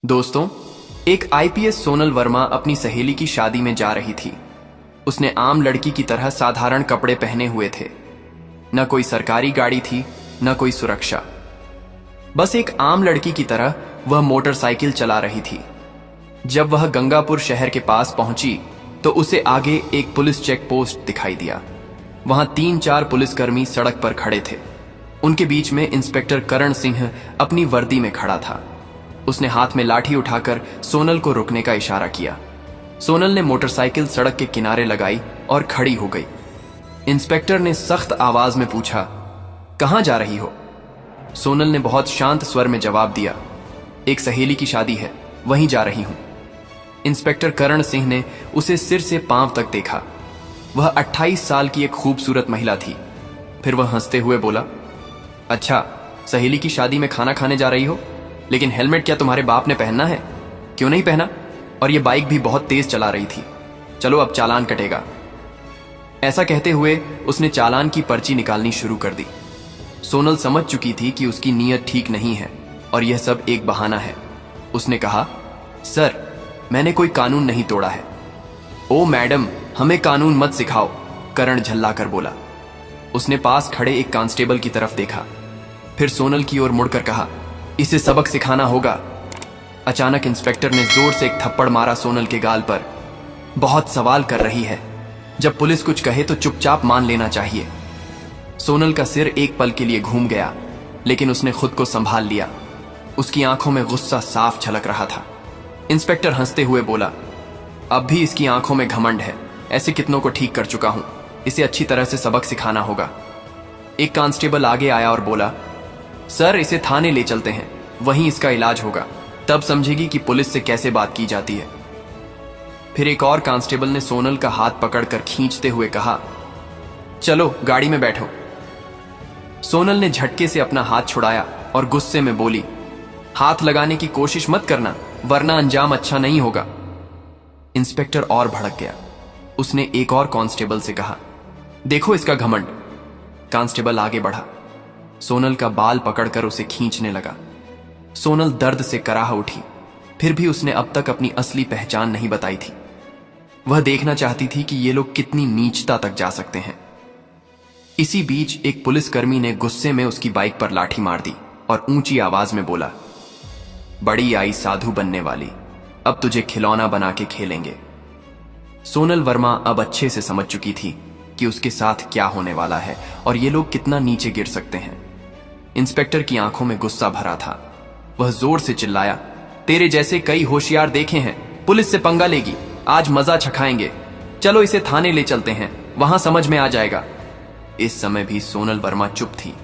दोस्तों, एक आईपीएस सोनल वर्मा अपनी सहेली की शादी में जा रही थी। उसने आम लड़की की तरह साधारण कपड़े पहने हुए थे। न कोई सरकारी गाड़ी थी, न कोई सुरक्षा। बस एक आम लड़की की तरह वह मोटरसाइकिल चला रही थी। जब वह गंगापुर शहर के पास पहुंची तो उसे आगे एक पुलिस चेक पोस्ट दिखाई दिया। वहां 3-4 पुलिसकर्मी सड़क पर खड़े थे। उनके बीच में इंस्पेक्टर करण सिंह अपनी वर्दी में खड़ा था। उसने हाथ में लाठी उठाकर सोनल को रुकने का इशारा किया। सोनल ने मोटरसाइकिल सड़क के किनारे लगाई और खड़ी हो गई। इंस्पेक्टर ने सख्त आवाज में पूछा, कहां जा रही हो? सोनल ने बहुत शांत स्वर में जवाब दिया, एक सहेली की शादी है, वहीं जा रही हूं। इंस्पेक्टर करण सिंह ने उसे सिर से पांव तक देखा। वह 28 साल की एक खूबसूरत महिला थी। फिर वह हंसते हुए बोला, अच्छा, सहेली की शादी में खाना खाने जा रही हो? लेकिन हेलमेट क्या तुम्हारे बाप ने पहनना है? क्यों नहीं पहना? और ये बाइक भी बहुत तेज चला रही थी। चलो अब चालान कटेगा। ऐसा कहते हुए उसने चालान की पर्ची निकालनी शुरू कर दी। सोनल समझ चुकी थी कि उसकी नीयत ठीक नहीं है और यह सब एक बहाना है। उसने कहा, सर, मैंने कोई कानून नहीं तोड़ा है। ओ मैडम, हमें कानून मत सिखाओ, करण झल्लाकर बोला। उसने पास खड़े एक कांस्टेबल की तरफ देखा, फिर सोनल की ओर मुड़कर कहा, इसे सबक सिखाना होगा। अचानक इंस्पेक्टर ने जोर से एक थप्पड़ मारा सोनल के गाल पर। बहुत सवाल कर रही है, जब पुलिस कुछ कहे तो चुपचाप मान लेना चाहिए। सोनल का सिर एक पल के लिए घूम गया, लेकिन उसने खुद को संभाल लिया। उसकी आंखों में गुस्सा साफ झलक रहा था। इंस्पेक्टर हंसते हुए बोला, अब भी इसकी आंखों में घमंड है। ऐसे कितनों को ठीक कर चुका हूं, इसे अच्छी तरह से सबक सिखाना होगा। एक कांस्टेबल आगे आया और बोला, सर, इसे थाने ले चलते हैं, वहीं इसका इलाज होगा, तब समझेगी कि पुलिस से कैसे बात की जाती है। फिर एक और कांस्टेबल ने सोनल का हाथ पकड़कर खींचते हुए कहा, चलो गाड़ी में बैठो। सोनल ने झटके से अपना हाथ छुड़ाया और गुस्से में बोली, हाथ लगाने की कोशिश मत करना, वरना अंजाम अच्छा नहीं होगा। इंस्पेक्टर और भड़क गया। उसने एक और कांस्टेबल से कहा, देखो इसका घमंड। कांस्टेबल आगे बढ़ा, सोनल का बाल पकड़कर उसे खींचने लगा। सोनल दर्द से कराह उठी। फिर भी उसने अब तक अपनी असली पहचान नहीं बताई थी। वह देखना चाहती थी कि ये लोग कितनी नीचता तक जा सकते हैं। इसी बीच एक पुलिसकर्मी ने गुस्से में उसकी बाइक पर लाठी मार दी और ऊंची आवाज में बोला, बड़ी आई साधु बनने वाली, अब तुझे खिलौना बना के खेलेंगे। सोनल वर्मा अब अच्छे से समझ चुकी थी कि उसके साथ क्या होने वाला है और ये लोग कितना नीचे गिर सकते हैं। इंस्पेक्टर की आंखों में गुस्सा भरा था। वह जोर से चिल्लाया, तेरे जैसे कई होशियार देखे हैं, पुलिस से पंगा लेगी, आज मजा चखाएंगे। चलो इसे थाने ले चलते हैं, वहां समझ में आ जाएगा। इस समय भी सोनल वर्मा चुप थी।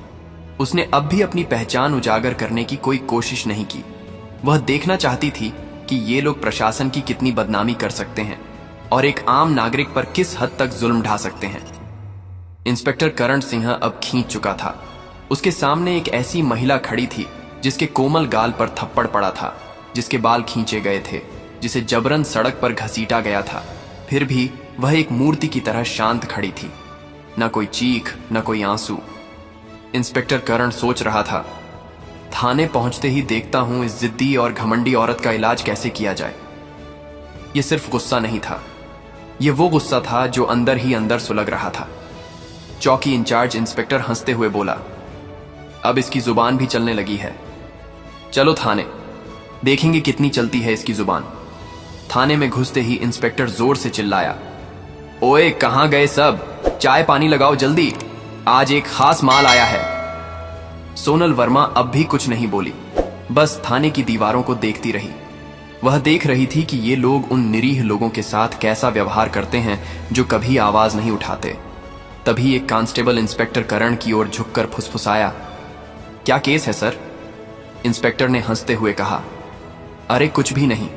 उसने अब भी अपनी पहचान उजागर करने की कोई कोशिश नहीं की। वह देखना चाहती थी कि ये लोग प्रशासन की कितनी बदनामी कर सकते हैं और एक आम नागरिक पर किस हद तक जुल्म ढा सकते हैं। इंस्पेक्टर करण सिंह अब खींच चुका था। उसके सामने एक ऐसी महिला खड़ी थी जिसके कोमल गाल पर थप्पड़ पड़ा था, जिसके बाल खींचे गए थे, जिसे जबरन सड़क पर घसीटा गया था। फिर भी वह एक मूर्ति की तरह शांत खड़ी थी, न कोई चीख, न कोई आंसू। इंस्पेक्टर करण सोच रहा था, थाने पहुंचते ही देखता हूं इस जिद्दी और घमंडी औरत का इलाज कैसे किया जाए। यह सिर्फ गुस्सा नहीं था, यह वो गुस्सा था जो अंदर ही अंदर सुलग रहा था। चौकी इंचार्ज इंस्पेक्टर हंसते हुए बोला, अब इसकी जुबान भी चलने लगी है। चलो थाने, देखेंगे कितनी चलती है इसकी जुबान। थाने में घुसते ही इंस्पेक्टर जोर से चिल्लाया, ओए कहां गए सब, चाय पानी लगाओ जल्दी, आज एक खास माल आया है। सोनल वर्मा अब भी कुछ नहीं बोली, बस थाने की दीवारों को देखती रही। वह देख रही थी कि ये लोग उन निरीह लोगों के साथ कैसा व्यवहार करते हैं जो कभी आवाज नहीं उठाते। तभी एक कांस्टेबल इंस्पेक्टर करण की ओर झुककर फुसफुसाया, क्या केस है सर? इंस्पेक्टर ने हंसते हुए कहा, अरे कुछ भी नहीं,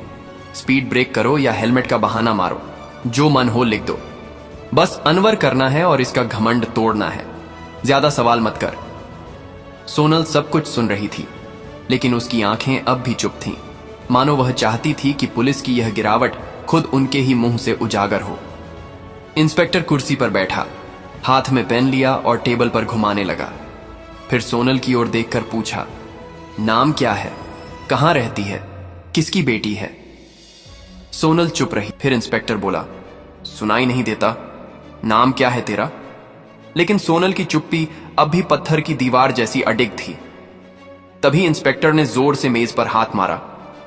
स्पीड ब्रेक करो या हेलमेट का बहाना मारो, जो मन हो लिख दो। बस अनवर करना है और इसका घमंड तोड़ना है, ज्यादा सवाल मत कर। सोनल सब कुछ सुन रही थी, लेकिन उसकी आंखें अब भी चुप थीं, मानो वह चाहती थी कि पुलिस की यह गिरावट खुद उनके ही मुंह से उजागर हो। इंस्पेक्टर कुर्सी पर बैठा, हाथ में पेन लिया और टेबल पर घुमाने लगा। फिर सोनल की ओर देखकर पूछा, नाम क्या है, कहां रहती है? किसकी बेटी है? सोनल चुप रही। फिर इंस्पेक्टर बोला, सुनाई नहीं देता? नाम क्या है तेरा? लेकिन सोनल की चुप्पी अब भी पत्थर की दीवार जैसी अडिग थी। तभी इंस्पेक्टर ने जोर से मेज पर हाथ मारा,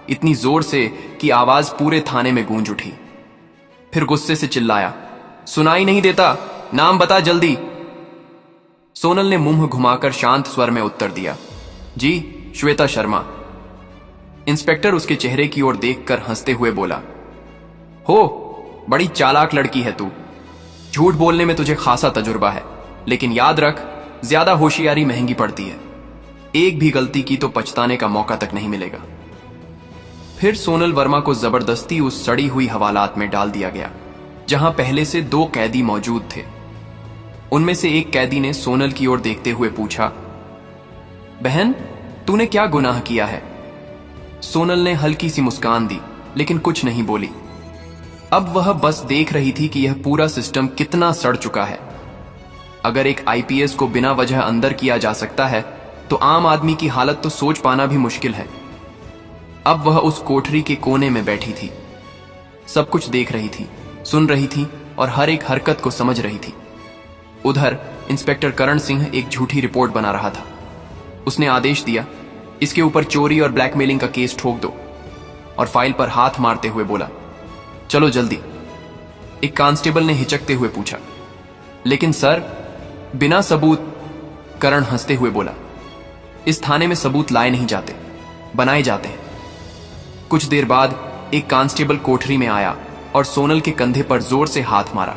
इतनी जोर से कि आवाज पूरे थाने में गूंज उठी। फिर गुस्से से चिल्लाया, सुनाई नहीं देता? नाम बता जल्दी। सोनल ने मुंह घुमाकर शांत स्वर में उत्तर दिया, जी श्वेता शर्मा। इंस्पेक्टर उसके चेहरे की ओर देखकर हंसते हुए बोला, हो बड़ी चालाक लड़की है तू। झूठ बोलने में तुझे खासा तजुर्बा है, लेकिन याद रख, ज्यादा होशियारी महंगी पड़ती है। एक भी गलती की तो पछताने का मौका तक नहीं मिलेगा। फिर सोनल वर्मा को जबरदस्ती उस सड़ी हुई हवालात में डाल दिया गया जहां पहले से 2 कैदी मौजूद थे। उनमें से एक कैदी ने सोनल की ओर देखते हुए पूछा, बहन तूने क्या गुनाह किया है? सोनल ने हल्की सी मुस्कान दी, लेकिन कुछ नहीं बोली। अब वह बस देख रही थी कि यह पूरा सिस्टम कितना सड़ चुका है। अगर एक आईपीएस को बिना वजह अंदर किया जा सकता है, तो आम आदमी की हालत तो सोच पाना भी मुश्किल है। अब वह उस कोठरी के कोने में बैठी थी, सब कुछ देख रही थी, सुन रही थी और हर एक हरकत को समझ रही थी। उधर इंस्पेक्टर करण सिंह एक झूठी रिपोर्ट बना रहा था। उसने आदेश दिया, इसके ऊपर चोरी और ब्लैकमेलिंग का केस ठोक दो, और फाइल पर हाथ मारते हुए बोला, चलो जल्दी। एक कांस्टेबल ने हिचकते हुए पूछा, लेकिन सर बिना सबूत? करण हंसते हुए बोला, इस थाने में सबूत लाए नहीं जाते, बनाए जाते हैं। कुछ देर बाद एक कांस्टेबल कोठरी में आया और सोनल के कंधे पर जोर से हाथ मारा।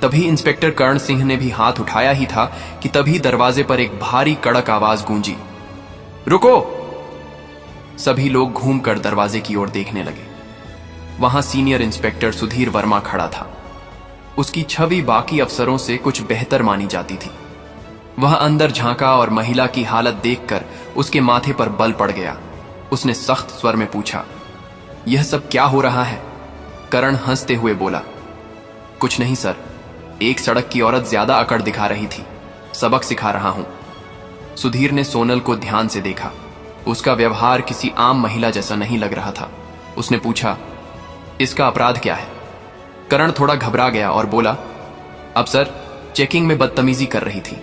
तभी इंस्पेक्टर करण सिंह ने भी हाथ उठाया ही था कि तभी दरवाजे पर एक भारी कड़क आवाज गूंजी, रुको। सभी लोग घूमकर दरवाजे की ओर देखने लगे। वहां सीनियर इंस्पेक्टर सुधीर वर्मा खड़ा था। उसकी छवि बाकी अफसरों से कुछ बेहतर मानी जाती थी। वह अंदर झांका और महिला की हालत देखकर उसके माथे पर बल पड़ गया। उसने सख्त स्वर में पूछा, यह सब क्या हो रहा है? करण हंसते हुए बोला, कुछ नहीं सर, एक सड़क की औरत ज्यादा अकड़ दिखा रही थी, सबक सिखा रहा हूं। सुधीर ने सोनल को ध्यान से देखा। उसका व्यवहार किसी आम महिला जैसा नहीं लग रहा था। उसने पूछा, इसका अपराध क्या है? करण थोड़ा घबरा गया और बोला, अब सर चेकिंग में बदतमीजी कर रही थी।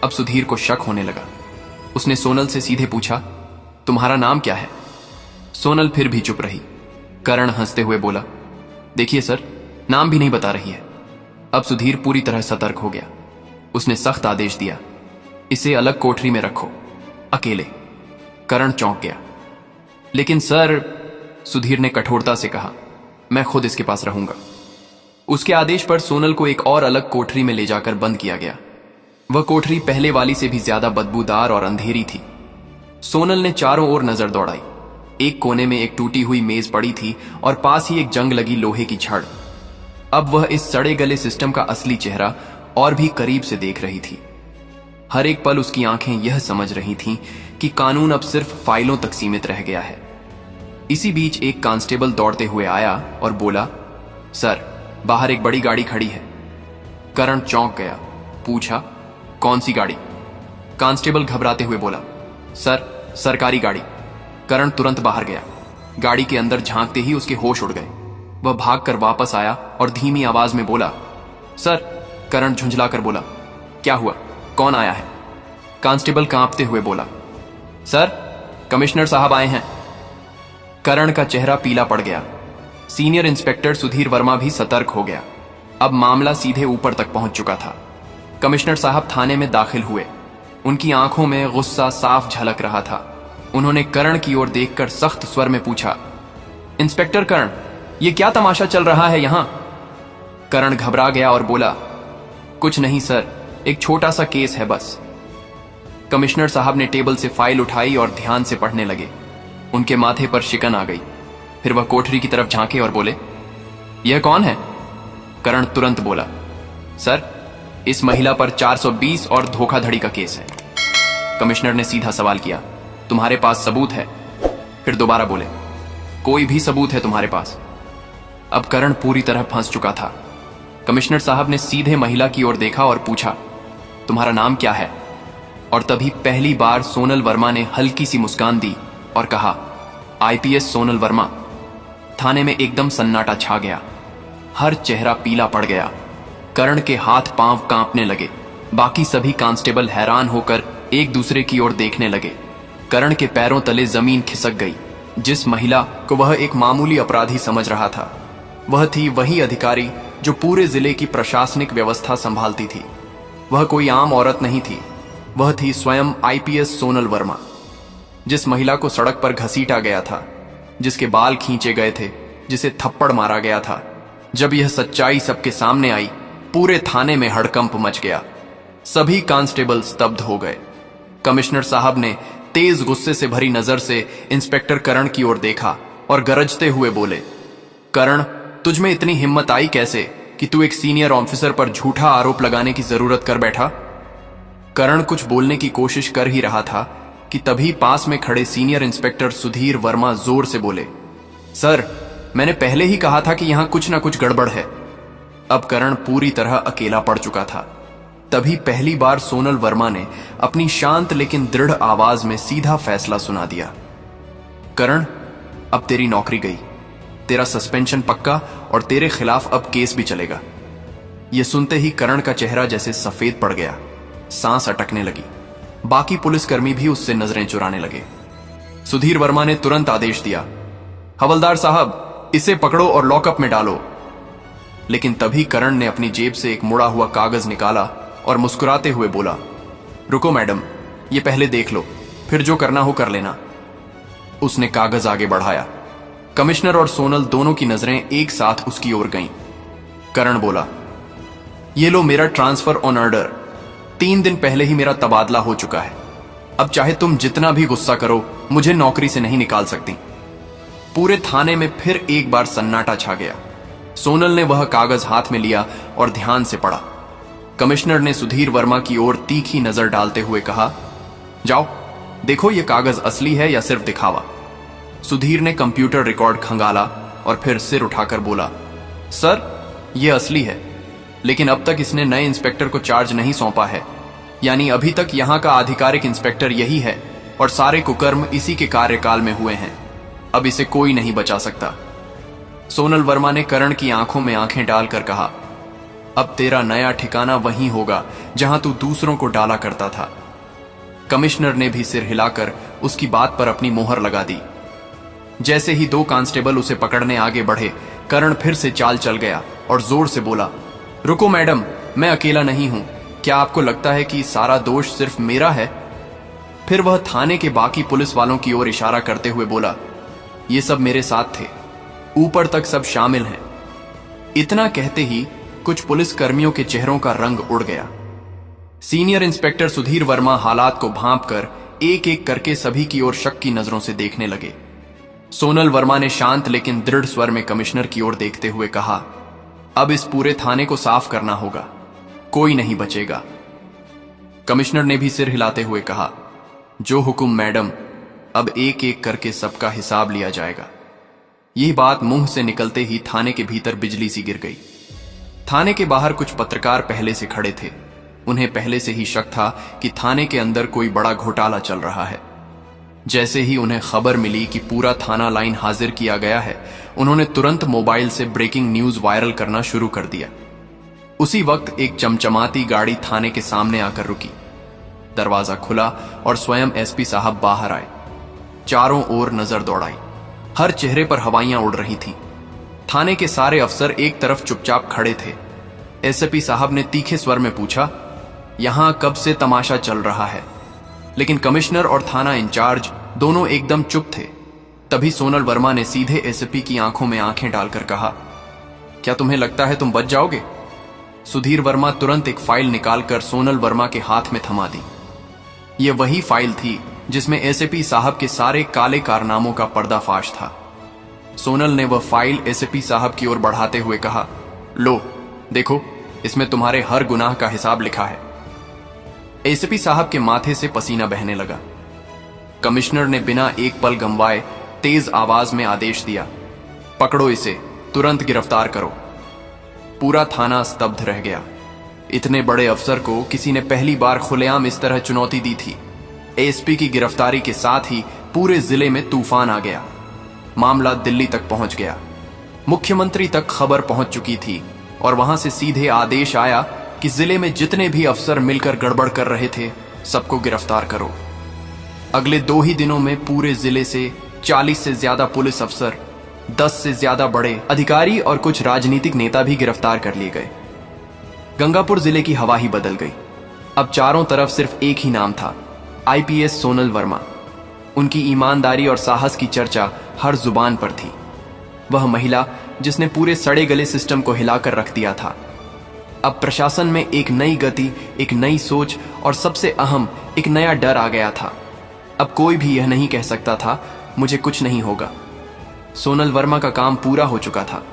अब सुधीर को शक होने लगा। उसने सोनल से सीधे पूछा, तुम्हारा नाम क्या है? सोनल फिर भी चुप रही। करण हंसते हुए बोला, देखिए सर, नाम भी नहीं बता रही है। अब सुधीर पूरी तरह सतर्क हो गया। उसने सख्त आदेश दिया, इसे अलग कोठरी में रखो, अकेले। करण चौंक गया। लेकिन सर, सुधीर ने कठोरता से कहा, मैं खुद इसके पास रहूंगा। उसके आदेश पर सोनल को एक और अलग कोठरी में ले जाकर बंद किया गया। वह कोठरी पहले वाली से भी ज्यादा बदबूदार और अंधेरी थी। सोनल ने चारों ओर नजर दौड़ाई। एक कोने में एक टूटी हुई मेज पड़ी थी और पास ही एक जंग लगी लोहे की छड़। अब वह इस सड़े गले सिस्टम का असली चेहरा और भी करीब से देख रही थी। हर एक पल उसकी आंखें यह समझ रही थीं कि कानून अब सिर्फ फाइलों तक सीमित रह गया है। इसी बीच एक कांस्टेबल दौड़ते हुए आया और बोला, सर, बाहर एक बड़ी गाड़ी खड़ी है। करण चौंक गया। पूछा, कौन सी गाड़ी? कांस्टेबल घबराते हुए बोला, सर, सरकारी गाड़ी। करण तुरंत बाहर गया। गाड़ी के अंदर झांकते ही उसके होश उड़ गए। वह भागकर वापस आया और धीमी आवाज में बोला, सर। करण झुंझलाकर बोला, क्या हुआ? कौन आया है? कांस्टेबल कांपते हुए बोला, सर, कमिश्नर साहब आए हैं। करण का चेहरा पीला पड़ गया। सीनियर इंस्पेक्टर सुधीर वर्मा भी सतर्क हो गया। अब मामला सीधे ऊपर तक पहुंच चुका था। कमिश्नर साहब थाने में दाखिल हुए। उनकी आंखों में गुस्सा साफ झलक रहा था। उन्होंने करण की ओर देखकर सख्त स्वर में पूछा, इंस्पेक्टर करण, यह क्या तमाशा चल रहा है यहां? करण घबरा गया और बोला, कुछ नहीं सर, एक छोटा सा केस है बस। कमिश्नर साहब ने टेबल से फाइल उठाई और ध्यान से पढ़ने लगे। उनके माथे पर शिकन आ गई। फिर वह कोठरी की तरफ झांके और बोले, यह कौन है? करण तुरंत बोला, सर, इस महिला पर 420 और धोखाधड़ी का केस है। कमिश्नर ने सीधा सवाल किया, तुम्हारे पास सबूत है? फिर दोबारा बोले, कोई भी सबूत है तुम्हारे पास? अब करण पूरी तरह फंस चुका था। कमिश्नर साहब ने सीधे महिला की ओर देखा और पूछा, तुम्हारा नाम क्या है? और तभी पहली बार सोनल वर्मा ने हल्की सी मुस्कान दी और कहा, आईपीएस सोनल वर्मा। थाने में एकदम सन्नाटा छा गया। हर चेहरा पीला पड़ गया। करण के हाथ पांव कांपने लगे। बाकी सभी कांस्टेबल हैरान होकर एक दूसरे की ओर देखने लगे। करण के पैरों तले जमीन खिसक गई। जिस महिला को वह एक मामूली अपराधी समझ रहा था, वह थी वही अधिकारी जो पूरे जिले की प्रशासनिक व्यवस्था संभालती थी। वह कोई आम औरत नहीं थी, वह थी स्वयं आईपीएस सोनल वर्मा। जिस महिला को सड़क पर घसीटा गया था, जिसके बाल खींचे गए थे, जिसे थप्पड़ मारा गया था, जब यह सच्चाई सबके सामने आई, पूरे थाने में हड़कंप मच गया। सभी कांस्टेबल स्तब्ध हो गए। कमिश्नर साहब ने तेज गुस्से से भरी नजर से इंस्पेक्टर करण की ओर देखा और गरजते हुए बोले, करण, तुझ में इतनी हिम्मत आई कैसे कि तू एक सीनियर ऑफिसर पर झूठा आरोप लगाने की जरूरत कर बैठा? करण कुछ बोलने की कोशिश कर ही रहा था कि तभी पास में खड़े सीनियर इंस्पेक्टर सुधीर वर्मा जोर से बोले, सर, मैंने पहले ही कहा था कि यहां कुछ ना कुछ गड़बड़ है। अब करण पूरी तरह अकेला पड़ चुका था। तभी पहली बार सोनल वर्मा ने अपनी शांत लेकिन दृढ़ आवाज में सीधा फैसला सुना दिया, करण, अब तेरी नौकरी गई, तेरा सस्पेंशन पक्का और तेरे खिलाफ अब केस भी चलेगा। यह सुनते ही करण का चेहरा जैसे सफेद पड़ गया, सांस अटकने लगी। बाकी पुलिसकर्मी भी उससे नजरें चुराने लगे। सुधीर वर्मा ने तुरंत आदेश दिया, हवलदार साहब, इसे पकड़ो और लॉकअप में डालो। लेकिन तभी करण ने अपनी जेब से एक मुड़ा हुआ कागज निकाला और मुस्कुराते हुए बोला, रुको मैडम, ये पहले देख लो, फिर जो करना हो कर लेना। उसने कागज आगे बढ़ाया। कमिश्नर और सोनल दोनों की नजरें एक साथ उसकी ओर गईं। करण बोला, ये लो मेरा ट्रांसफर ऑन ऑर्डर। 3 दिन पहले ही मेरा तबादला हो चुका है। अब चाहे तुम जितना भी गुस्सा करो, मुझे नौकरी से नहीं निकाल सकती। पूरे थाने में फिर एक बार सन्नाटा छा गया। सोनल ने वह कागज हाथ में लिया और ध्यान से पढ़ा। कमिश्नर ने सुधीर वर्मा की ओर तीखी नजर डालते हुए कहा, जाओ देखो ये कागज असली है या सिर्फ दिखावा। सुधीर ने कंप्यूटर रिकॉर्ड खंगाला और फिर सिर उठाकर बोला, सर, यह असली है, लेकिन अब तक इसने नए इंस्पेक्टर को चार्ज नहीं सौंपा है। यानी अभी तक यहां का आधिकारिक इंस्पेक्टर यही है और सारे कुकर्म इसी के कार्यकाल में हुए हैं। अब इसे कोई नहीं बचा सकता। सोनल वर्मा ने करण की आंखों में आंखें डालकर कहा, अब तेरा नया ठिकाना वहीं होगा जहां तू दूसरों को डाला करता था। कमिश्नर ने भी सिर हिलाकर उसकी बात पर अपनी मोहर लगा दी। जैसे ही 2 कांस्टेबल उसे पकड़ने आगे बढ़े, करण फिर से चाल चल गया और जोर से बोला, रुको मैडम, मैं अकेला नहीं हूं। क्या आपको लगता है कि सारा दोष सिर्फ मेरा है? फिर वह थाने के बाकी पुलिस वालों की ओर इशारा करते हुए बोला, ये सब मेरे साथ थे, ऊपर तक सब शामिल हैं। इतना कहते ही कुछ पुलिस कर्मियों के चेहरों का रंग उड़ गया। सीनियर इंस्पेक्टर सुधीर वर्मा हालात को भांपकर एक एक करके सभी की ओर शक की नजरों से देखने लगे। सोनल वर्मा ने शांत लेकिन दृढ़ स्वर में कमिश्नर की ओर देखते हुए कहा, अब इस पूरे थाने को साफ करना होगा, कोई नहीं बचेगा। कमिश्नर ने भी सिर हिलाते हुए कहा, जो हुक्म मैडम, अब एक एक करके सबका हिसाब लिया जाएगा। यह बात मुंह से निकलते ही थाने के भीतर बिजली सी गिर गई। थाने के बाहर कुछ पत्रकार पहले से खड़े थे। उन्हें पहले से ही शक था कि थाने के अंदर कोई बड़ा घोटाला चल रहा है। जैसे ही उन्हें खबर मिली कि पूरा थाना लाइन हाजिर किया गया है, उन्होंने तुरंत मोबाइल से ब्रेकिंग न्यूज वायरल करना शुरू कर दिया। उसी वक्त एक चमचमाती गाड़ी थाने के सामने आकर रुकी। दरवाजा खुला और स्वयं एसपी साहब बाहर आए। चारों ओर नजर दौड़ाई। हर चेहरे पर हवाइयां उड़ रही थीं। थाने के सारे अफसर एक तरफ चुपचाप खड़े थे। एसपी साहब ने तीखे स्वर में पूछा, यहां कब से तमाशा चल रहा है? लेकिन कमिश्नर और थाना इंचार्ज दोनों एकदम चुप थे। तभी सोनल वर्मा ने सीधे एसपी की आंखों में आंखें डालकर कहा, क्या तुम्हें लगता है तुम बच जाओगे? सुधीर वर्मा तुरंत एक फाइल निकालकर सोनल वर्मा के हाथ में थमा दी। यह वही फाइल थी जिसमें एसपी साहब के सारे काले कारनामों का पर्दाफाश था। सोनल ने वह फाइल एसपी साहब की ओर बढ़ाते हुए कहा, लो देखो, इसमें तुम्हारे हर गुनाह का हिसाब लिखा है। एसपी साहब के माथे से पसीना बहने लगा। कमिश्नर ने बिना एक पल गंवाए तेज आवाज में आदेश दिया, पकड़ो इसे, तुरंत गिरफ्तार करो। पूरा थाना स्तब्ध रह गया। इतने बड़े अफसर को किसी ने पहली बार खुलेआम इस तरह चुनौती दी थी। एसपी की गिरफ्तारी के साथ ही पूरे जिले में तूफान आ गया। मामला दिल्ली तक पहुंच गया। मुख्यमंत्री तक खबर पहुंच चुकी थी और वहां से सीधे आदेश आया कि जिले में जितने भी अफसर मिलकर गड़बड़ कर रहे थे सबको गिरफ्तार करो। अगले 2 ही दिनों में पूरे जिले से 40 से ज्यादा पुलिस अफसर, 10 से ज्यादा बड़े अधिकारी और कुछ राजनीतिक नेता भी गिरफ्तार कर लिए गए। गंगापुर जिले की हवा ही बदल गई। अब चारों तरफ सिर्फ एक ही नाम था, आईपीएस सोनल वर्मा। उनकी ईमानदारी और साहस की चर्चा हर जुबान पर थी। वह महिला जिसने पूरे सड़े गले सिस्टम को हिलाकर रख दिया था। अब प्रशासन में एक नई गति, एक नई सोच और सबसे अहम एक नया डर आ गया था। अब कोई भी यह नहीं कह सकता था मुझे कुछ नहीं होगा। सोनल वर्मा का काम पूरा हो चुका था।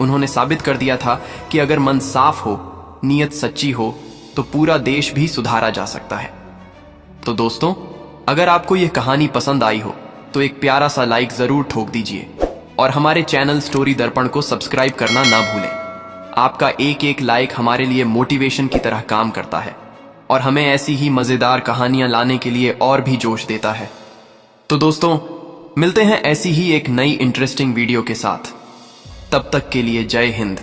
उन्होंने साबित कर दिया था कि अगर मन साफ हो, नीयत सच्ची हो तो पूरा देश भी सुधारा जा सकता है। तो दोस्तों, अगर आपको यह कहानी पसंद आई हो तो एक प्यारा सा लाइक जरूर ठोक दीजिए और हमारे चैनल स्टोरी दर्पण को सब्सक्राइब करना ना भूलें। आपका एक एक लाइक हमारे लिए मोटिवेशन की तरह काम करता है और हमें ऐसी ही मजेदार कहानियां लाने के लिए और भी जोश देता है। तो दोस्तों, मिलते हैं ऐसी ही एक नई इंटरेस्टिंग वीडियो के साथ। तब तक के लिए जय हिंद।